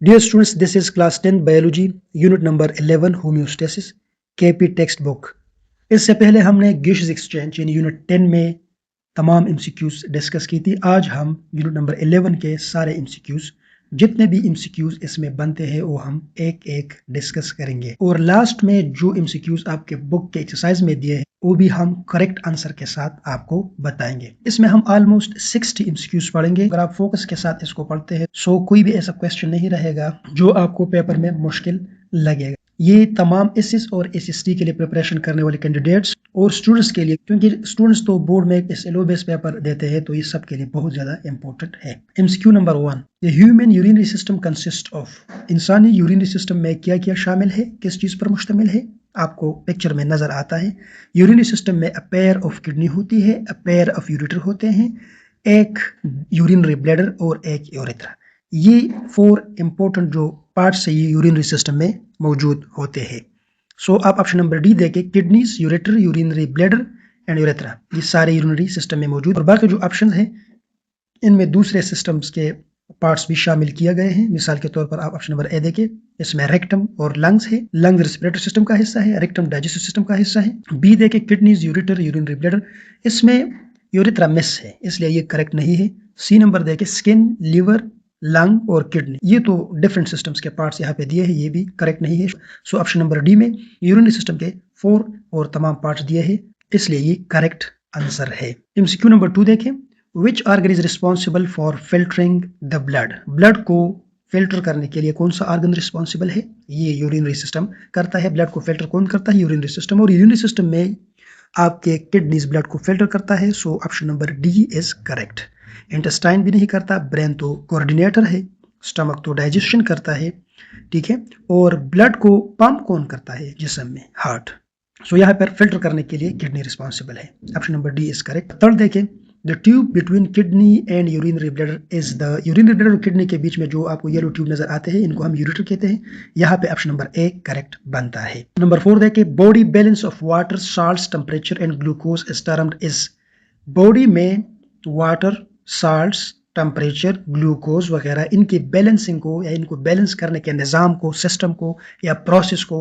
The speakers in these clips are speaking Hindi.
Dear students, this is class 10 biology, unit number 11 homeostasis, KP text book. इससे पहले हमने गैसेस एक्सचेंज यानी यूनिट 10 में तमाम एमसीक्यूज डिस्कस की थी। आज हम यूनिट नंबर 11 के सारे एमसीक्यूज जितने भी एमसीक्यूज इसमें बनते हैं वो हम एक एक डिस्कस करेंगे, और लास्ट में जो एमसीक्यूज आपके बुक के एक्सरसाइज में दिए हैं वो भी हम करेक्ट आंसर के साथ आपको बताएंगे। इसमें हम ऑलमोस्ट 60 एमसीक्यूज पढ़ेंगे। अगर आप फोकस के साथ इसको पढ़ते हैं सो कोई भी ऐसा क्वेश्चन नहीं रहेगा जो आपको पेपर में मुश्किल लगेगा। ये तमाम एसएस और एसएसटी के लिए प्रिपरेशन करने वाले कैंडिडेट्स और स्टूडेंट्स के लिए, क्योंकि स्टूडेंट्स तो बोर्ड में एक लो बेस पेपर देते हैं, तो ये सब के लिए बहुत ज्यादा इंपॉर्टेंट है। MCQ number 1, the human urinary system consist of. इंसानी यूरिनरी सिस्टम में क्या क्या शामिल है, किस चीज पर मुश्तमिल है, आपको पिक्चर में नजर आता है। यूरिनरी सिस्टम में अ पेयर ऑफ किडनी होती है, अ पेयर ऑफ यूरेटर होते हैं, एक यूरिनरी ब्लैडर और एक यूरेथ्रा। ये 4 इंपॉर्टेंट जो पार्ट्स है ये यूरिनरी सिस्टम में मौजूद होते हैं। सो आप ऑप्शन नंबर डी देखें, kidneys, ureter, urinary bladder and urethra, ये सारे यूरिनरी सिस्टम में मौजूद। और बाकी जो ऑप्शन है इनमें दूसरे सिस्टम्स के पार्ट्स भी शामिल किए गए हैं। मिसाल के तौर पर आप ऑप्शन नंबर ए देखें, इसमें रेक्टम और लंग्स है। लंग्स रेस्पिरेटरी सिस्टम का हिस्सा है, रेक्टम डाइजेस्टिव सिस्टम का हिस्सा है। बी देखें, किडनीज, यूरेटर, यूरिनरी ब्लैडर, इसमें यूरेथ्रा मिस है इसलिए ये करेक्ट नहीं है। सी नंबर देखें, स्किन, लिवर, लंग और किडनी, ये तो डिफरेंट सिस्टम्स के पार्ट्स यहाँ पे दिए हैं, ये भी करेक्ट नहीं है। सो ऑप्शन नंबर डी में यूरिनरी सिस्टम के 4 और तमाम पार्ट्स दिए हैं, इसलिए ये करेक्ट आंसर है। एमसीक्यू नंबर 2 देखें, which organ is responsible for filtering the blood. Blood को फिल्टर करने के लिए कौन सा ऑर्गन रिस्पॉन्सिबल है, ये यूरिनरी सिस्टम करता है। ब्लड को फिल्टर कौन करता है, यूरिनरी सिस्टम। और यूरिनरी सिस्टम में आपके किडनीज ब्लड को फिल्टर करता है, so option number D is correct. Intestine भी नहीं करता, ब्रेन तो कोऑर्डिनेटर है, स्टमक तो डाइजेशन करता है, ठीक है। और ब्लड को पंप कौन करता है जिस्म में, हार्ट। सो यहाँ पर फिल्टर करने के लिए किडनी रिस्पॉन्सिबल है, option number D is correct. Third देखें, the tube between kidney and urinary bladder is the. Urinary bladder और किडनी के बीच में जो आपको येलो ट्यूब नजर आते हैं इनको हम यूरेटर कहते हैं। यहाँ पे ऑप्शन नंबर ए करेक्ट बनता है। नंबर 4 देखें, body balance of water, salts, temperature and glucose is termed is. Body में वाटर, साल्ट्स, टेम्परेचर, ग्लूकोज वगैरह इनकी बैलेंसिंग को या इनको बैलेंस करने के निज़ाम को, सिस्टम को या प्रोसेस को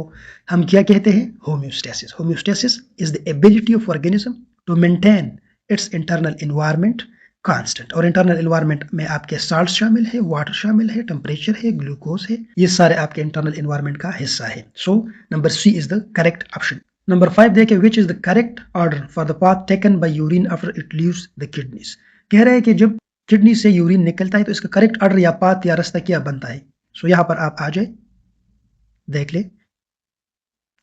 हम क्या कहते हैं, homeostasis. Homeostasis is the ability of organism to maintain its internal environment constant. और इंटरनल एनवायरनमेंट में आपके साल्ट शामिल है, वाटर शामिल है, टेम्परेचर है, ग्लूकोज है, ये सारे आपके इंटरनल एनवायरनमेंट का हिस्सा है। So number C is the correct option. Number 5 देखें, which is the correct order for the path taken by urine after it leaves the kidneys. कह रहे हैं कि जब किडनी से यूरिन निकलता है तो इसका करेक्ट ऑर्डर या पाथ या रास्ता क्या बनता है। सो यहाँ पर आप आ जाए, देख ले।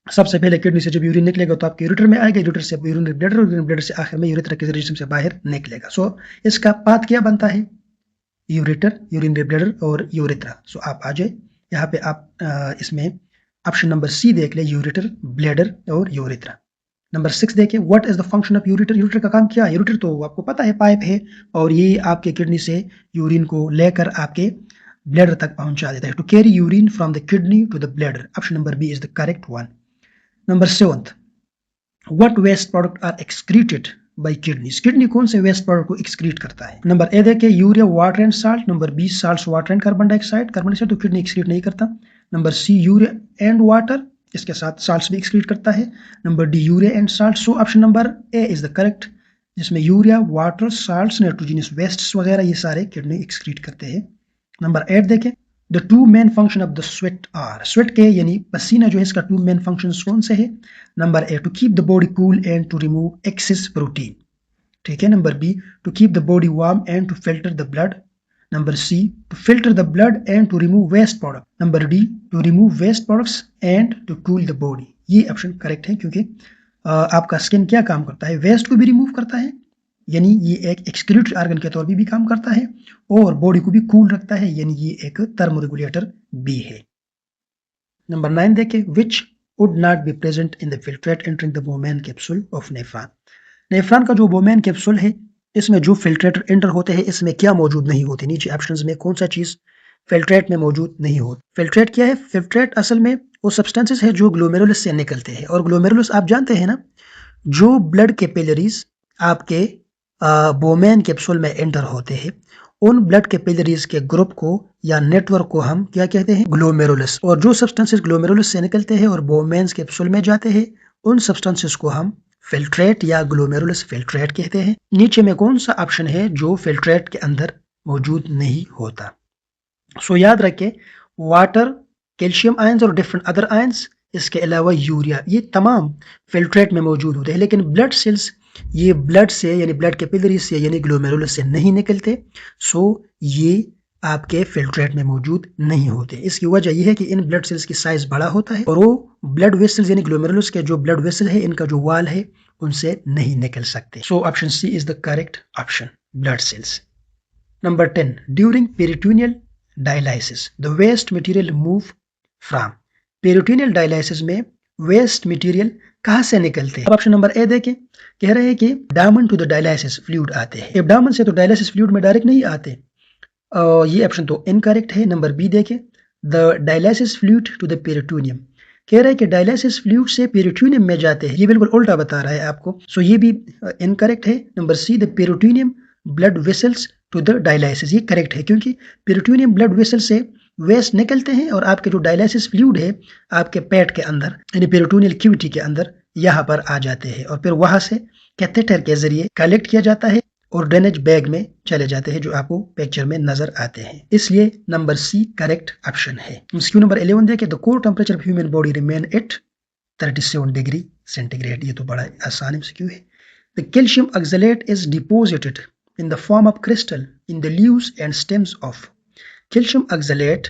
सबसे पहले किडनी से जब यूरिन निकलेगा तो आपके यूरेटर में आएगा, यूरेटर से यूरिनरी ब्लैडर, यूरिनरी ब्लैडर से आखिर में यूरेथ्रा के जिस्म से बाहर निकलेगा। सो इसका पाथ क्या बनता है, यूरेटर, यूरिनरी ब्लैडर और यूरेथ्रा। सो आप आ जाए यहाँ पे, आप इसमें ऑप्शन नंबर सी देख ले, यूरेटर, ब्लैडर और यूरेथ्रा। नंबर 6 देखें, what is the function of ureter. Ureter का काम क्या है, यूरेटर तो आपको पता है पाइप है और ये आपके किडनी से यूरिन को लेकर आपके ब्लैडर तक पहुंचा देता है, to carry urine from the kidney to the bladder. Option number B is the correct one. Number 7, what waste product are excreted by kidneys. Kidney कौन से वेस्ट प्रोडक्ट को एक्सक्रीट करता है। नंबर ए देखें, urea, water and salt. Number B, salt, water and carbon dioxide. Carbon dioxide तो किडनी एक्सक्रीट नहीं करता। Number C, urea and water, इसके साथ साल्ट्स भी एक्सक्रीट करता है। Number D, urea and salt. So option number A is the correct, जिसमें urea, water, salts, nitrogenous wastes वगैरह ये सारे किडनी एक्सक्रीट करते हैं। नंबर 8 देखें, the two main function of the sweat are. Sweat के यानी पसीना जो है इसका 2 मेन फंक्शंस कौन से है। Number A, to keep the body cool and to remove excess protein, ठीक है। Number B, to keep the body warm and to filter the blood. Number C, to filter the blood and to remove waste product. Number D, to remove waste products and to cool the body. ये ऑप्शन करेक्ट है, क्योंकि आपका स्किन क्या काम करता है, वेस्ट को भी रिमूव करता है, यानी ये एक एक्सक्रीटरी ऑर्गन के तौर पर भी काम करता है, और बॉडी को भी कूल रखता है, यानी ये एक थर्मोरेगुलेटर भी है। नंबर 9 देखें, which would not be present in the filtrate entering the Bowman capsule of nephron. Nephron का जो बोमेन कैप्सूल है इसमें जो फिल्ट्रेटर एंटर होते हैं इसमें क्या मौजूद नहीं होती। नीचे ऑप्शंस में कौन सा चीज फिल्ट्रेट में मौजूद नहीं होती। फिल्ट्रेट क्या है, फिल्ट्रेट असल में वो सब्सटेंसेस है जो ग्लोमेरुलस से निकलते हैं, और ग्लोमेरुलस आप जानते हैं ना, जो ब्लड कैपिलरीज आपके बोमेन कैप्सूल में एंटर होते हैं उन ब्लड कैपिलरीज के ग्रुप को या नेटवर्क को हम क्या कहते हैं? ग्लोमेरुलस। और जो सब्सटेंसेस ग्लोमेरुलस से निकलते हैं और बोवेन्स कैप्सूल में जाते हैं, उन सब्सटेंसेस को हम फिल्ट्रेट या ग्लोमेरुलस फिल्ट्रेट कहते हैं। नीचे में कौन सा ऑप्शन है जो फिल्ट्रेट के अंदर मौजूद नहीं होता? सो याद रखें, वाटर, कैल्शियम आयंस और डिफरेंट अदर आयंस, इसके अलावा यूरिया, ये तमाम फिल्ट्रेट में मौजूद होते हैं। लेकिन ब्लड सेल्स ये ब्लड से यानी ब्लड कैपिलरी से यानी ग्लोमेरुलस से नहीं निकलते, सो ये आपके फिल्ट्रेट में मौजूद नहीं होते। इसकी वजह यह है कि इन ब्लड सेल्स की साइज बड़ा होता है और वो ब्लड वेसल्स यानी ग्लोमेरुलस के जो ब्लड वेसल है, इनका जो वाल है, उनसे नहीं निकल सकते। So option C is the correct option, blood cells. Number 10, during peritoneal dialysis the waste material move from. Peritoneal dialysis में वेस्ट मटेरियल कहाँ से निकलते हैं? अब ऑप्शन नंबर ए देखें, कह रहे हैं कि abdomen to the dialysis fluid आते हैं। एब्डामन से तो डायलिसिस फ्लूइड में डायरेक्ट नहीं आते, ये ऑप्शन तो इनकरेक्ट है। नंबर बी देखें, the dialysis fluid to the peritoneum, कह रहा है कि डायलिसिस फ्लूइड से पेरिटोनियम में जाते हैं, ये बिल्कुल उल्टा बता रहा है आपको, सो ये भी इनकरेक्ट है। Number C, the peritoneum blood vessels to the dialysis, ये करेक्ट है क्योंकि पेरिटोनियम ब्लड वेसल से वेस्ट निकलते हैं और आपके जो डायलिसिस फ्लूइड है आपके पेट के अंदर यानी पेरिटोनियल कैविटी के अंदर यहाँ पर आ जाते हैं और फिर वहां से कैथेटर के जरिए कलेक्ट किया जाता है और ड्रेनेज बैग में चले जाते हैं, जो आपको पिक्चर में नजर आते हैं। इसलिए नंबर सी करेक्ट ऑप्शन है। क्यू नंबर 11 देखें, the core temperature of human body remain at 37 degree centigrade, ये तो बड़ा आसान MCQ है। The calcium oxalate is deposited in the form of crystal in the leaves and stems of। Calcium oxalate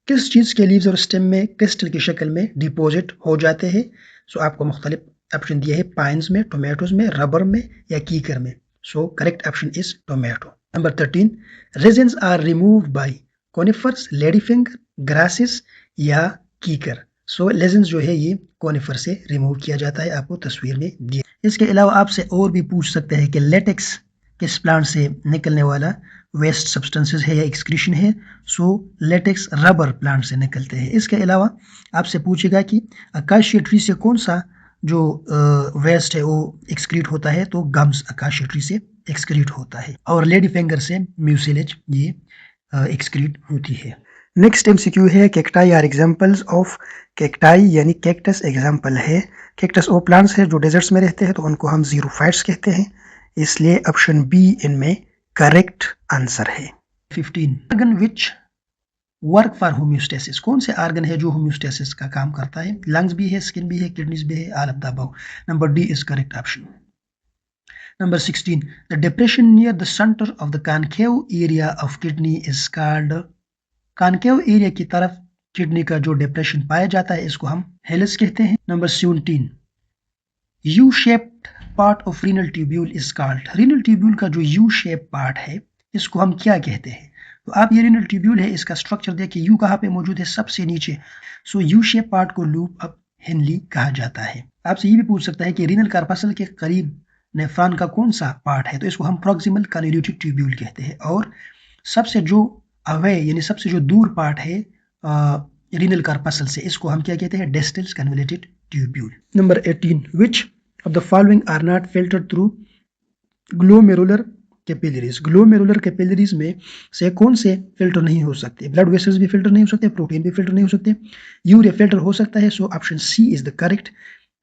किस चीज के लीव्स और स्टेम में क्रिस्टल की शक्ल में डिपोजिट हो जाते हैं? सो आपको मुख्तलिफ ऑप्शन दिए हैं, पाइन्स में, टोमेटोज में, रबर में या कीकर में। So correct option is tomato. Number 13, resins are removed by conifers, ladyfinger, grasses या कीकर। सो रेजिन्स जो है ये कोनिफर से रिमूव किया जाता है, आपको तस्वीर में दिया। इसके अलावा आपसे और भी पूछ सकते हैं कि लेटेक्स किस प्लांट से निकलने वाला वेस्ट सब्सटेंसेस है या एक्सक्रीशन है? सो लेटेक्स रबर प्लांट से निकलते हैं। इसके अलावा आपसे पूछेगा कि अकाशिया ट्री से कौन सा जो वेस्ट है वो एक्सक्रीट होता है? तो गम्स अकाशिया ट्री से एक्सक्रीट होता है और लेडी फिंगर से म्यूसिलेज ये एक्सक्रीट होती है। नेक्स्ट MCQ है, cacti are examples of. Cacti यानी कैक्टस एग्जाम्पल है। कैक्टस वो प्लांट्स है जो डेजर्ट्स में रहते हैं, तो उनको हम ज़ीरोफाइट्स कहते हैं, इसलिए ऑप्शन बी इनमें करेक्ट आंसर है। 15, organ which work for homeostasis, कौन से ऑर्गन है जो होम्योस्टेसिस का काम करता है? लंग्स भी है, स्किन भी है, किडनीज भी है, all of the above. Number D is correct option. Number 16, the depression near the centre of the concave area of kidney is called. Concave area की तरफ किडनी का जो डिप्रेशन पाया जाता है इसको हम हेलिस कहते हैं। Number 17, U shaped part of renal tubule is called. Renal tubule का जो यू शेप पार्ट है इसको हम क्या कहते हैं? तो आप ये रीनल ट्यूब्यूल है, इसका स्ट्रक्चर देखिए, यू कहाँ पे मौजूद है? सबसे नीचे। सो यू शेप पार्ट को लूप अप हेनली कहा जाता है। आपसे ये भी पूछ सकता है कि रीनल कार्पसल के करीब नेफ्रॉन का कौन सा पार्ट है? तो इसको हम प्रॉक्सिमल कन्वोल्यूटेड ट्यूब्यूल कहते हैं। और सबसे जो अवे यानी सबसे जो दूर पार्ट है रीनल कार्पसल से, इसको हम क्या कहते हैं? Distal convoluted tubule. Number 18, which of the following are not filtered through glomerular capillaries। Glomerular capillaries में से कौन से फिल्टर नहीं हो सकते? ब्लड वेसल्स भी फिल्टर नहीं हो सकते, प्रोटीन भी फिल्टर नहीं हो सकते, यूरिया फिल्टर हो सकता है। So option C is the correct.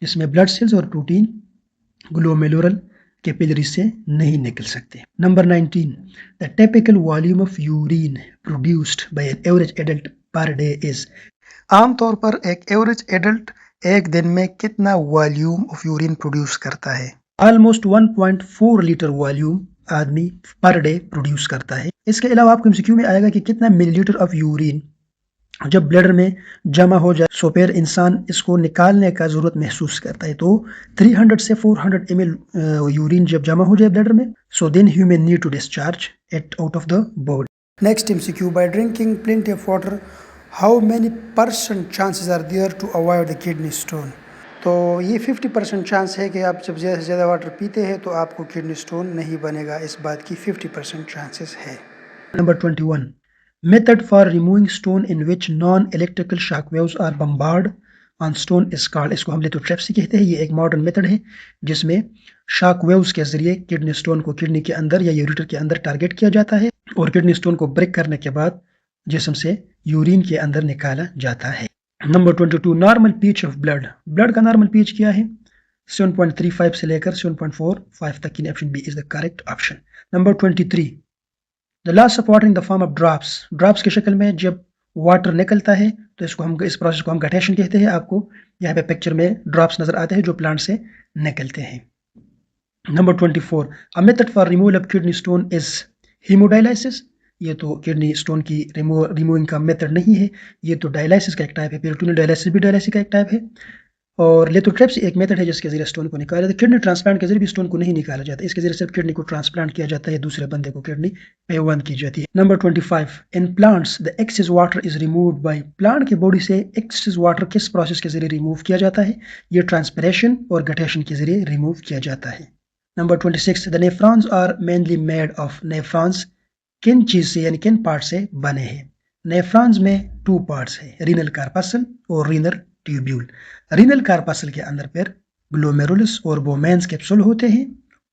इसमें ब्लड सेल्स और प्रोटीन ग्लोमेरुलर कैपिलरीज से नहीं निकल सकते। Number 19, the typical volume of urine produced by an average adult per day is. आमतौर पर एक एवरेज एडल्ट एक दिन में कितना वॉल्यूम ऑफ यूरिन प्रोड्यूस करता है? ऑलमोस्ट 1.4 लीटर वॉल्यूम आदमी पर डे प्रोड्यूस करता है। इसके अलावा आपको MCQ में आएगा कि कितना मिलीलीटर ऑफ यूरिन जब ब्लडर में जमा हो जाए सो फिर इंसान इसको निकालने का जरूरत महसूस करता है। तो 300 से 400 ml यूरिन जब जमा हो जाए ब्लडर में, so then human need to discharge it out of the body. Next MCQ, by drinking plenty of water how many % chances are there to avoid the kidney stone. तो ये 50% चांस है कि आप जब ज़्यादा से ज़्यादा वाटर पीते हैं तो आपको किडनी स्टोन नहीं बनेगा, इस बात की 50% चांसेस है। Number 21, method for removing stone in which non electrical shock waves are bombard on stone is called. इसको हम लिथोट्रिप्सी कहते हैं। ये एक मॉडर्न मेथड है जिसमें शॉक वेव्स के जरिए किडनी स्टोन को किडनी के अंदर या यूरेटर के अंदर टारगेट किया जाता है और किडनी स्टोन को ब्रेक करने के बाद जिस्म से यूरिन के अंदर निकाला जाता है। Number 22, normal pH of blood. Blood का नॉर्मल पीच क्या है? 7.35 से लेकर 7.45 तक की। Option B is the correct option. Number 23, the loss of water in the form of drops. Drops की शक्ल में जब वाटर निकलता है तो इस प्रोसेस को हम गटेशन कहते हैं। आपको यहाँ पे पिक्चर में ड्रॉप्स नजर आते हैं जो प्लांट से निकलते हैं। Number 24, a method for removal of kidney stone is haemodialysis. ये तो किडनी स्टोन की रिमूविंग का मेथड नहीं है, ये तो डायलिसिस का एक टाइप है। पेरिटोनियल डायलिसिस भी डायलिसिस का एक टाइप है। और लिथोट्रिप्सी एक मेथड है जिसके जरिए स्टोन को निकाला जाता है। किडनी ट्रांसप्लांट के जरिए भी स्टोन को नहीं निकाला जाता, इसके जरिए सिर्फ किडनी को ट्रांसप्लांट किया जाता है, दूसरे बंदे को किडनी पेवंद की जाती है। Number 25, in plants the excess water is removed by. Plant के बॉडी से एक्सेस वाटर किस प्रोसेस के जरिए रिमूव किया जाता है? ये ट्रांसपिरेशन और गटेशन के जरिए रिमूव किया जाता है। Number 26, the nephrons are mainly made of. Nephrons किन चीज से यानी किन पार्ट से बने हैं? नेफ्रॉन्स में 2 पार्ट्स है, रीनल कार्पसल और रीनल ट्यूब्यूल। रीनल कार्पसल के अंदर फिर ग्लोमेरुलस और बोमेंस कैप्सूल होते हैं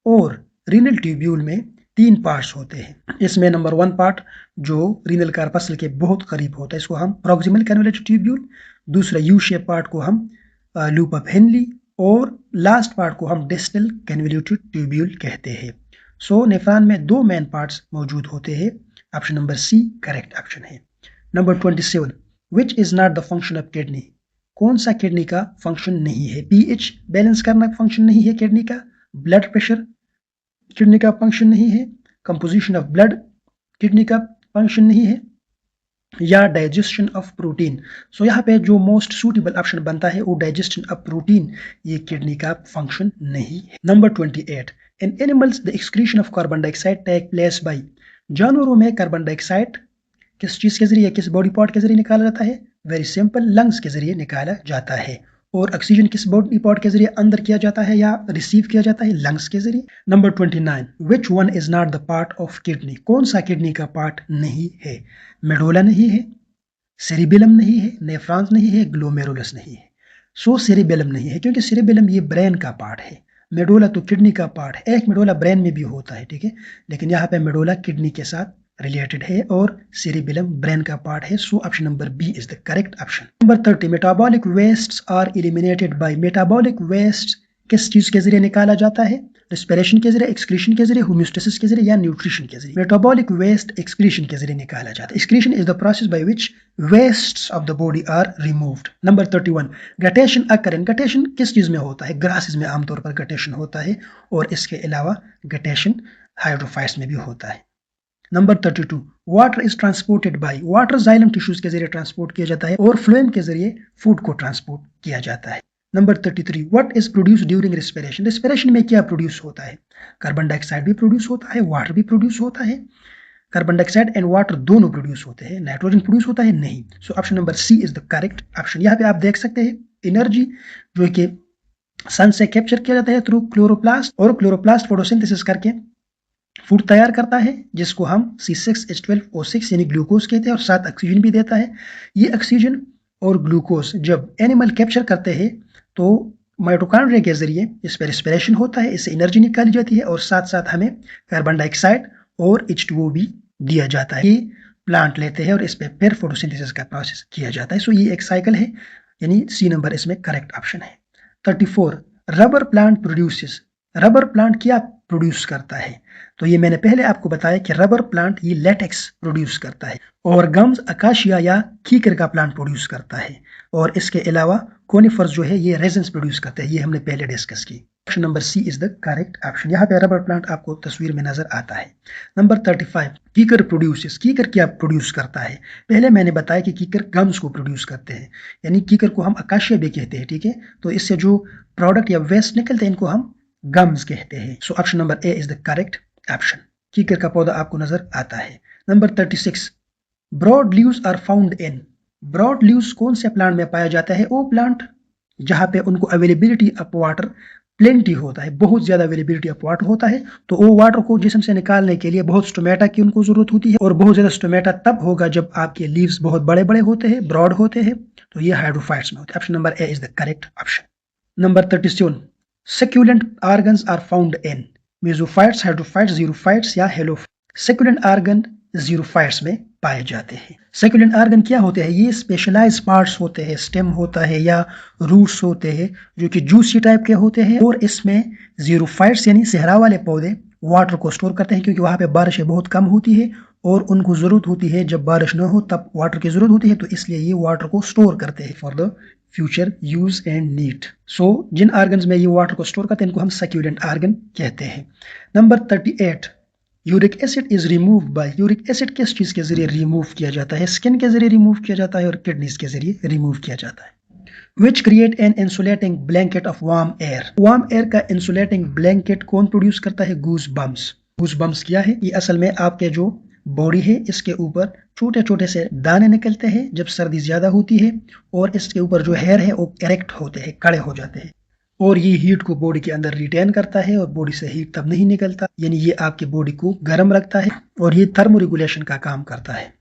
और रीनल ट्यूब्यूल में 3 पार्ट्स होते हैं। इसमें नंबर 1 पार्ट जो रीनल कार्पसल के बहुत करीब होता है इसको हम प्रॉक्सिमल कैन्युलेटेड ट्यूब्यूल, दूसरा यू शेप पार्ट को हम लूप ऑफ हेनली और लास्ट पार्ट को हम डिस्टल कैन्युलेटेड ट्यूब्यूल कहते हैं। सो नेफ्रॉन में 2 मेन पार्ट्स मौजूद होते हैं। Option number C correct option है। Number 27, which is not the function of kidney. कौन सा किडनी का फंक्शन नहीं है? पीएच बैलेंस करना फंक्शन नहीं है किडनी का, ब्लड प्रेशर किडनी का फंक्शन नहीं है, कंपोजिशन ऑफ ब्लड किडनी का फंक्शन नहीं है, या डाइजेशन ऑफ प्रोटीन। सो यहाँ पे जो मोस्ट सूटेबल ऑप्शन बनता है वो डाइजेशन ऑफ प्रोटीन, ये किडनी का फंक्शन नहीं है। Number 28, in animals the excretion of carbon dioxide take place by. जानवरों में कार्बन डाइऑक्साइड किस चीज के जरिए, किस बॉडी पार्ट के जरिए निकाला जाता है? वेरी सिंपल, लंग्स के जरिए निकाला जाता है। और ऑक्सीजन किस बॉडी पार्ट के जरिए अंदर किया जाता है या रिसीव किया जाता है? लंग्स के जरिए। Number 29, which one is not the part of kidney. कौन सा किडनी का पार्ट नहीं है? मेडोला नहीं है, सेरिबेलम नहीं है, नेफ्रॉन्स नहीं है, ग्लोमेरुलस नहीं है। सो सेरिबेलम नहीं है क्योंकि सेरिबेलम ये ब्रेन का पार्ट है। मेडोला तो किडनी का पार्ट है, एक मेडोला ब्रेन में भी होता है, ठीक है, लेकिन यहाँ पे मेडोला किडनी के साथ रिलेटेड है और सेरिबेलम ब्रेन का पार्ट है। So option number B is the correct option. Number 30, metabolic wastes are eliminated by. Metabolic waste किस चीज के जरिए निकाला जाता है? रेस्पिरेशन के जरिए, एक्सक्रीशन के जरिए, होम्योस्टेसिस के जरिए या न्यूट्रिशन के जरिए? मेटाबॉलिक वेस्ट एक्सक्रीशन के जरिए निकाला जाता है। Excretion is the process by which wastes of the body are removed. Number 31, guttation occur in. Guttation किस चीज में होता है? ग्रासेस में आमतौर पर गटेशन होता है और इसके अलावा गटेशन हाइड्रोफाइट्स में भी होता है। Number 32, water is transported by. Water xylem tissues के जरिए ट्रांसपोर्ट किया जाता है और फ्लोएम के जरिए फूड को ट्रांसपोर्ट किया जाता है। Number 33, what is produce during respiration. Respiration में क्या प्रोड्यूस होता है? कार्बन डाइऑक्साइड भी प्रोड्यूस होता है, वाटर भी प्रोड्यूस होता है। कार्बन डाइऑक्साइड एंड वाटर दोनों प्रोड्यूस होते हैं, नाइट्रोजन प्रोड्यूस होता है नहीं। So option number C is the correct option. यहाँ पे आप देख सकते हैं एनर्जी जो कि सन से कैप्चर किया जाता है थ्रू क्लोरोप्लास्ट, और क्लोरोप्लास्ट फोटोसिंथेसिस करके फूड तैयार करता है जिसको हम C6H12O6 यानी ग्लूकोज कहते हैं और साथ ऑक्सीजन भी देता है। ये ऑक्सीजन और ग्लूकोज जब एनिमल कैप्चर करते हैं तो माइटोकॉन्ड्रिया के जरिए इस पर रेस्पिरेशन होता है, इससे एनर्जी निकाली जाती है और साथ साथ हमें कार्बन डाइऑक्साइड और H2O भी दिया जाता है। ये प्लांट लेते हैं और इस पर फिर फोटोसिंथेसिस का प्रोसेस किया जाता है। सो ये एक साइकिल है, यानी सी नंबर इसमें करेक्ट ऑप्शन है। 34, rubber plant produces. Rubber plant क्या प्रोड्यूस करता है? तो ये मैंने पहले आपको बताया कि रबर प्लांट ये लेटेक्स प्रोड्यूस करता है और गम्स अकाशिया या कीकर का प्लांट प्रोड्यूस करता है और इसके अलावा कोनिफर्स जो है ये रेजन्स प्रोड्यूस करते हैं, ये हमने पहले डिस्कस की। Option number C is the correct option. यहाँ पे रबर प्लांट आपको तस्वीर में नजर आता है। नंबर 35, कीकर प्रोड्यूसेस। कीकर क्या प्रोड्यूस करता है? पहले मैंने बताया कि कीकर गम्स को प्रोड्यूस करते हैं, यानी कीकर को हम अकाशिया भी कहते हैं, ठीक है, तो इससे जो प्रोडक्ट या वेस्ट निकलते हैं इनको हम गम्स कहते हैं। So option number A is the correct option. कीकर का पौधा आपको नजर आता है। Number 36, broad leaves are found in. Broad leaves कौन से प्लांट में पाया जाता है? वो प्लांट जहां पे उनको अवेलेबिलिटी ऑफ वाटर प्लेंटी होता है, बहुत ज्यादा अवेलेबिलिटी ऑफ वाटर होता है, तो वो वाटर को जिस्म से निकालने के लिए बहुत स्टोमेटा की उनको जरूरत होती है और बहुत ज्यादा स्टोमेटा तब होगा जब आपके लीव्स बहुत बड़े बड़े होते हैं, ब्रॉड होते हैं, तो ये हाइड्रोफाइट्स में होते हैं। Option number A is the correct option. Number 37, succulent organs are found in. Mesophytes, hydrophytes, xerophytes या हेलोफाइट्स। सक्यूलेंट ऑर्गन ज़ीरोफाइट्स में पाए जाते हैं। सक्यूलेंट आर्गन क्या होते हैं? ये स्पेशलाइज पार्ट्स होते हैं, स्टेम होता है या रूट्स होते हैं जो कि जूसी टाइप के होते हैं, और इसमें ज़ीरोफाइट्स यानी सहरा वाले पौधे वाटर को स्टोर करते हैं, क्योंकि वहाँ पे बारिशें बहुत कम होती है और उनको ज़रूरत होती है जब बारिश न हो तब वाटर की ज़रूरत होती है, तो इसलिए ये वाटर को स्टोर करते हैं for the future use and need. So जिन आर्गन्स में ये वाटर को स्टोर करते हैं इनको हम सक्यूलेंट आर्गन कहते हैं। Number 38, uric acid is remove by. Uric acid किस चीज के जरिए रिमूव किया जाता है? स्किन के जरिए रिमूव किया जाता है और किडनीज के जरिए रिमूव किया जाता है। Which create an insulating blanket of warm air. Warm air का insulating blanket कौन प्रोड्यूस करता है? Goose bumps. गूज बम्स क्या है? ये असल में आपके जो बॉडी है इसके ऊपर छोटे छोटे से दाने निकलते हैं जब सर्दी ज्यादा होती है, और इसके ऊपर जो हेयर है वो इरेक्ट होते हैं, खड़े हो जाते हैं, और ये हीट को बॉडी के अंदर रिटेन करता है और बॉडी से हीट तब नहीं निकलता, यानी ये आपकी बॉडी को गर्म रखता है और ये थर्मो रेगुलेशन का काम करता है।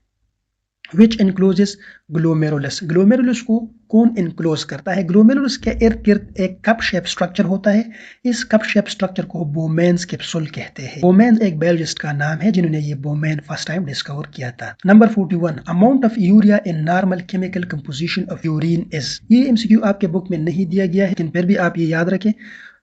Which encloses glomerulus. Glomerulus को कौन इनक्लोज करता है? ग्लोमेरुलस के इर्द गिर्द एक कप शेप स्ट्रक्चर होता है, इस कप शेप स्ट्रक्चर को बोमेन्स कैप्सूल कहते हैं। बोमेन्स एक बायोलॉजिस्ट का नाम है जिन्होंने ये बोमेन फर्स्ट टाइम डिस्कवर किया था। Number 41, amount of urea in normal chemical composition of urine is. ये एमसीक्यू आपके बुक में नहीं दिया गया है लेकिन फिर भी आप ये याद रखें।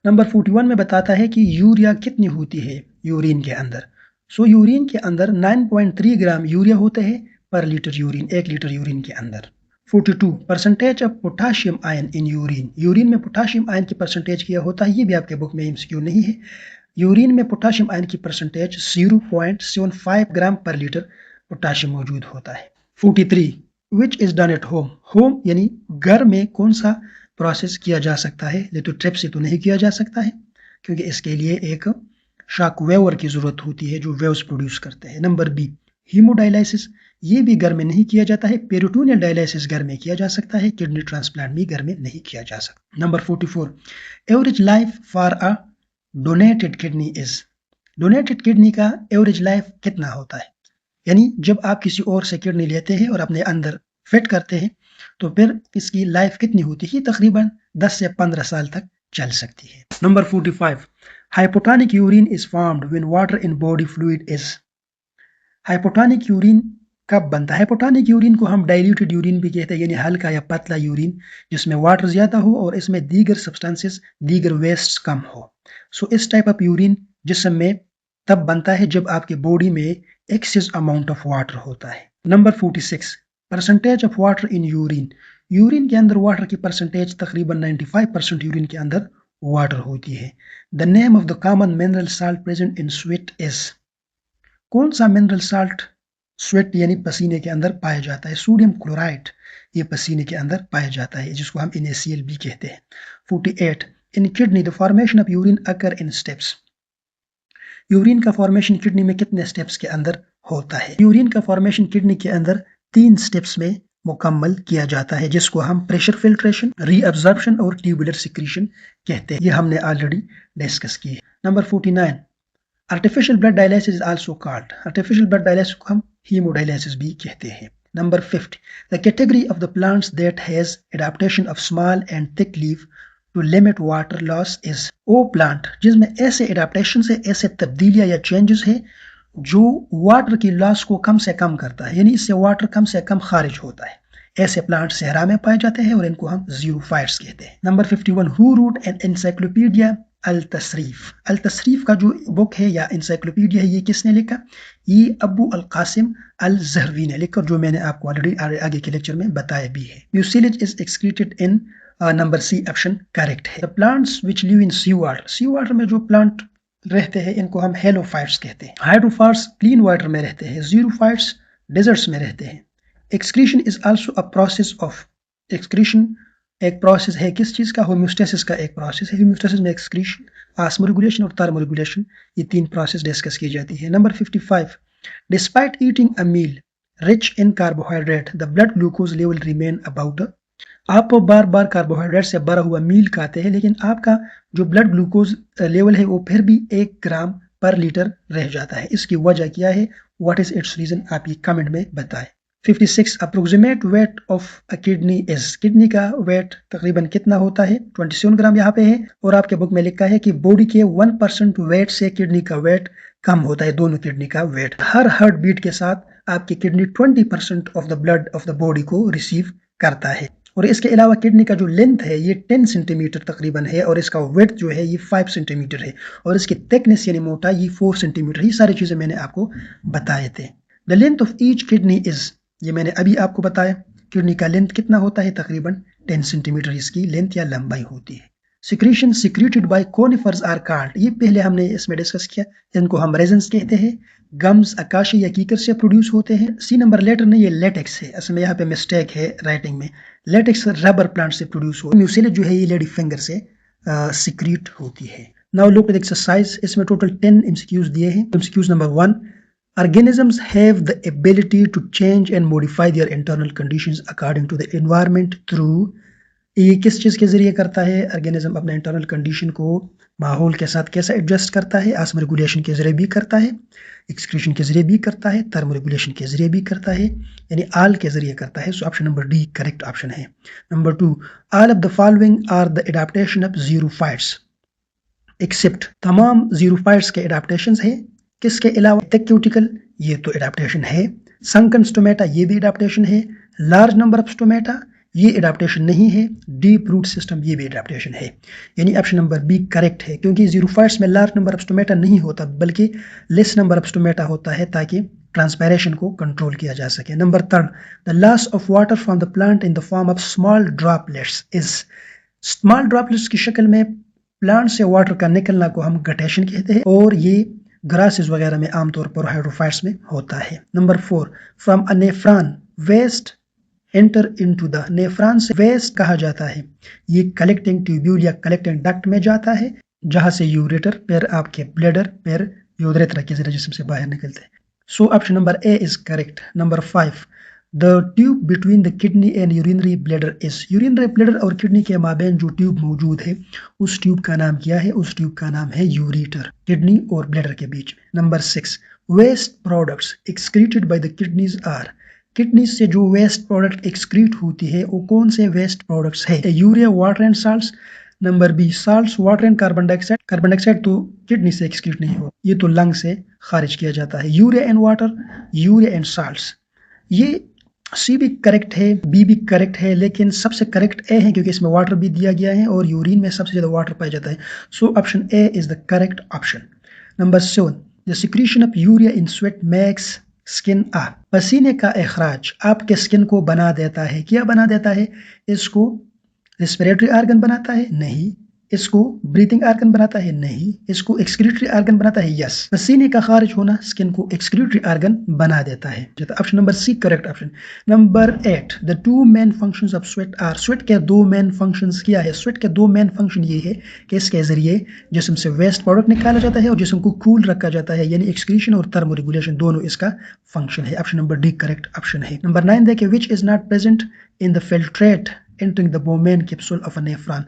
नंबर 41 में बताता है कि यूरिया कितनी होती है यूरिन के अंदर। सो यूरिन के अंदर 9.3 ग्राम यूरिया होते हैं पर लीटर यूरिन, 1 लीटर यूरिन के अंदर। 42, percentage of potassium ion in urine. Urine में पोटाशियम आयन की परसेंटेज क्या होता है? ये भी आपके बुक में एमसीक्यू नहीं है। यूरिन में पोटाशियम आयन की परसेंटेज 0.75 ग्राम पर लीटर पोटाशियम मौजूद होता है। 43, which is done at home. Home यानी घर में कौन सा प्रोसेस किया जा सकता है? लिथोट्रिप्सी तो नहीं किया जा सकता है क्योंकि इसके लिए एक शॉक वेवर की जरूरत होती है जो वेव्स प्रोड्यूस करते हैं। नंबर बी, हीमोडायलिसिस, ये भी घर में नहीं किया जाता है। पेरिटोनियल डायलिसिस घर में किया जा सकता है, किडनी ट्रांसप्लांट भी घर में नहीं किया जा सकता। Number 44, average life for a donated kidney is. Donated kidney का एवरेज लाइफ कितना होता है? यानी जब आप किसी और से किडनी लेते हैं और अपने अंदर फिट करते हैं तो फिर इसकी लाइफ कितनी होती है? तकरीबन 10 से 15 साल तक चल सकती है। Number 45, hypotonic urine is formed when water in body fluid is. Hypotonic urine कब बनता है? हाइपोटोनिक यूरिन को हम डाइल्यूटेड यूरिन भी कहते हैं, यानी हल्का या पतला यूरिन जिसमें वाटर ज्यादा हो और इसमें दीगर सब्सटेंसेस, दीगर वेस्ट कम हो। सो इस टाइप ऑफ यूरिन जिस्म में तब बनता है जब आपके बॉडी में एक्सेस अमाउंट ऑफ वाटर होता है। Number 46, percentage of water in urine. Urine के अंदर वाटर की परसेंटेज तकरीबन 95% यूरिन के अंदर वाटर होती है। The name of the common mineral salt present in sweat is. कौन सा मिनरल साल्ट स्वेट यानी पसीने के अंदर पाया जाता है? सोडियम क्लोराइड ये पसीने के अंदर पाया जाता है जिसको हम NaCl भी कहते हैं। 48, इन kidney the formation of urine occur in steps. Urine का फॉर्मेशन किडनी में कितने स्टेप्स के अंदर होता है? यूरिन का फॉर्मेशन किडनी के अंदर 3 स्टेप्स में मुकम्मल किया जाता है जिसको हम प्रेशर फिल्ट्रेशन, रीअब्जॉर्प्शन और ट्यूबुलर सिक्रीशन कहते हैं। ये हमने ऑलरेडी डिस्कस की है। Number 49, artificial blood dialysis is also called. Artificial blood dialysis को हम हीमोडायलिसिस भी कहते हैं। Number 50, the category of the plants that has adaptation of small and thick leaf to limit water loss is. वो प्लांट जिसमें ऐसे एडाप्टेशन से, ऐसे तब्दीलियां या चेंजेस है जो वाटर की लॉस को कम से कम करता है, यानी इससे वाटर कम से कम खारिज होता है, ऐसे प्लांट सहरा में पाए जाते हैं और इनको हम ज़ीरोफाइट्स कहते हैं। Number 51, who wrote an encyclopedia Al Tasrif. Al Tasrif का जो बुक है या इंसाइक्लोपीडिया है ये किसने लिखा? ये अबू अल कासिम अल जहरवी ने लिखा, जो मैंने आपको ऑलरेडी आगे के लेक्चर में बताया भी है। Mucilage is excreted in, number C option correct है। The plants which live in sea water, sea water में जो प्लांट रहते हैं इनको हम हेलोफाइट्स कहते हैं। हाइड्रोफाइट्स क्लीन वाटर में रहते हैं, ज़ीरोफाइट्स डेजर्ट्स में रहते हैं। Excretion is also a process of, excretion एक प्रोसेस है किस चीज का? होम्योस्टेसिस का एक प्रोसेस है। होम्योस्टेसिस में एक्सक्रीशन, ऑस्मो रेगुलेशन और थर्मो रेगुलेशन, ये 3 प्रोसेस डिस्कस की जाती है। Number 55, despite eating a meal rich in carbohydrate the blood glucose level remain about the. आप बार बार कार्बोहाइड्रेट से भरा हुआ मील खाते हैं लेकिन आपका जो ब्लड ग्लूकोज लेवल है वो फिर भी 1 ग्राम पर लीटर रह जाता है। इसकी वजह क्या है? What is its reason? आप ये कमेंट में बताएं। 56, approximate weight of a kidney is. Kidney का वेट तकरीबन कितना होता है? 27 ग्राम यहाँ पे है और आपके बुक में लिखा है कि बॉडी के 1% वेट से किडनी का वेट कम होता है दोनों किडनी का वेट। हर हार्ट बीट के साथ आपकी kidney 20% of the blood of the body को रिसीव करता है। और इसके अलावा किडनी का जो लेंथ है ये 10 सेंटीमीटर तकरीबन है और इसका वेट जो है ये 5 सेंटीमीटर है और इसकी थिकनेस यानी मोटा ये 4 सेंटीमीटर। ये सारी चीज़ें मैंने आपको बताए थे। The length of each kidney is, ये मैंने अभी आपको बताया, किडनी का लेंथ कितना होता है, तकरीबन 10 सेंटीमीटर इसकी लेंथ या लंबाई होती है। Secretion secreted by conifers are called, ये पहले हमने इसमें डिस्कस किया, इनको हम रेजन्स कहते हैं। गम्स आकाशी या कीकर से प्रोड्यूस होते हैं। सी नंबर लेटर नहीं, ये लेटेक्स है, असल में यहाँ पे मिस्टेक है राइटिंग में। लेटेक्स रबर प्लांट से प्रोड्यूस होता है। म्यूसिलेज जो है ये लेडी फिंगर से सिक्रीट होती है। नाउ लुक एट एक्सरसाइज, इसमें टोटल 10 एमसीक्यूज दिए हैं। MCQs number 1, organisms have the ability to change and modify their internal conditions according to the environment through, ये किस चीज़ के ज़रिए करता है, ऑर्गेनिज्म अपने इंटरनल कंडीशन को माहौल के साथ कैसा एडजस्ट करता है, आस्म रेगुलेशन के ज़रिए भी करता है, एक्सक्रीशन के ज़रिए भी करता है, थर्मो रेगुलेशन के ज़रिए भी करता है, यानी आल के ज़रिए करता है। So option number D correct option है। Number 2, all of the following are the adaptation of xerophytes except, तमाम ज़ीरोफाइट्स के एडाप्टेशंस है, किसके अलावा, थिक क्यूटिकल ये तो एडाप्टेशन है, संकन स्टोमेटा ये भी एडाप्टेशन है, लार्ज नंबर ऑफ स्टोमेटा ये एडाप्टेशन नहीं है, डीप रूट सिस्टम ये भी एडाप्टेशन है। यानी ऑप्शन नंबर बी करेक्ट है, क्योंकि ज़ीरोफाइट्स में लार्ज नंबर ऑफ स्टोमेटा नहीं होता बल्कि लेस नंबर ऑफ स्टोमेटा होता है ताकि ट्रांसपायरेशन को कंट्रोल किया जा सके। Number 3, the loss of water from the plant in the form of small droplets is, small droplets की शक्ल में प्लांट से वाटर का निकलना को हम गटेशन कहते हैं और ये ग्रासेस वगैरह में आमतौर पर हाइड्रोफाइट्स में होता है। Number 4, from a nephron waste enter into the, nephron से वेस्ट कहा जाता है, ये कलेक्टिंग ट्यूब्यूल या कलेक्टिंग डक्ट में जाता है जहां से यूरेटर फिर आपके ब्लैडर फिर यूरेथ्रा के जरिए जिसम से बाहर निकलते हैं। So option number A is correct. Number 5, the tube between the kidney and urinary bladder is, urinary bladder और किडनी के माबेन जो ट्यूब मौजूद है उस ट्यूब का नाम क्या है, उस ट्यूब का नाम है यूरेटर, किडनी और ब्लैडर के बीच में। Number 6, waste products excreted by the kidneys are, kidney से जो वेस्ट प्रोडक्ट एक्सक्रीट होती है वो कौन से वेस्ट प्रोडक्ट्स है, urea, water and salts. Number B, salts, water and carbon dioxide, carbon dioxide तो किडनी से एक्सक्रीट नहीं होता, ये तो लंग से खारिज किया जाता है। Urea and water, urea and salts, ये सी भी करेक्ट है, बी भी करेक्ट है, लेकिन सबसे करेक्ट ए है क्योंकि इसमें वाटर भी दिया गया है और यूरिन में सबसे ज्यादा वाटर पाया जाता है। So option A is the correct option. Number 7, the secretion of urea in sweat makes skin up, पसीने का अखराज आपके स्किन को बना देता है, क्या बना देता है, इसको रेस्पिरेटरी आर्गन बनाता है, नहीं, इसको ब्रीथिंग आर्गन बनाता है, नहीं, इसको एक्सक्रीटरी आर्गन बनाता है, यस, पसीने का खारिज होना स्किन को एक्सक्रीटरी आर्गन बना देता है। Option number C correct option. Number 8, the two main functions of sweat are, sweat के दो मेन फंक्शंस क्या है, स्वेट के दो मेन फंक्शन ये है कि इसके जरिए जिस्म से वेस्ट प्रोडक्ट निकाला जाता है और जिस्म को कूल रखा जाता है, यानी एक्सक्रीशन और थर्मो रेगुलेशन दोनों इसका फंक्शन है। Option number D correct option है। नंबर 9 देखिए, विच is not present in the filtrate entering the Bowman capsule of a nephron,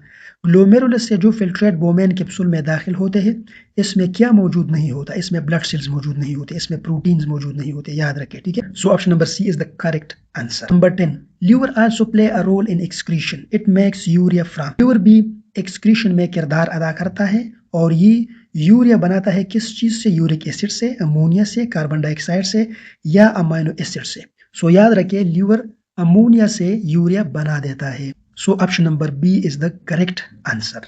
glomerulus से जो फिल्ट्रेट बोमेन कैप्सूल में दाखिल होते हैं इसमें क्या मौजूद नहीं होता, इसमें ब्लड सेल्स मौजूद नहीं होते, इसमें प्रोटीन्स मौजूद नहीं होते, याद रखें, ठीक है। So option number C is the correct answer. Number 10, liver also play a role in excretion, it makes urea from, liver भी एक्सक्रीशन में किरदार अदा करता है और ये यूरिया बनाता है किस चीज से, यूरिक एसिड से, अमोनिया से, कार्बन डाइऑक्साइड से या अमाइनो एसिड से। सो याद रखें लीवर अमोनिया से यूरिया बना देता है। So option number B is the correct answer.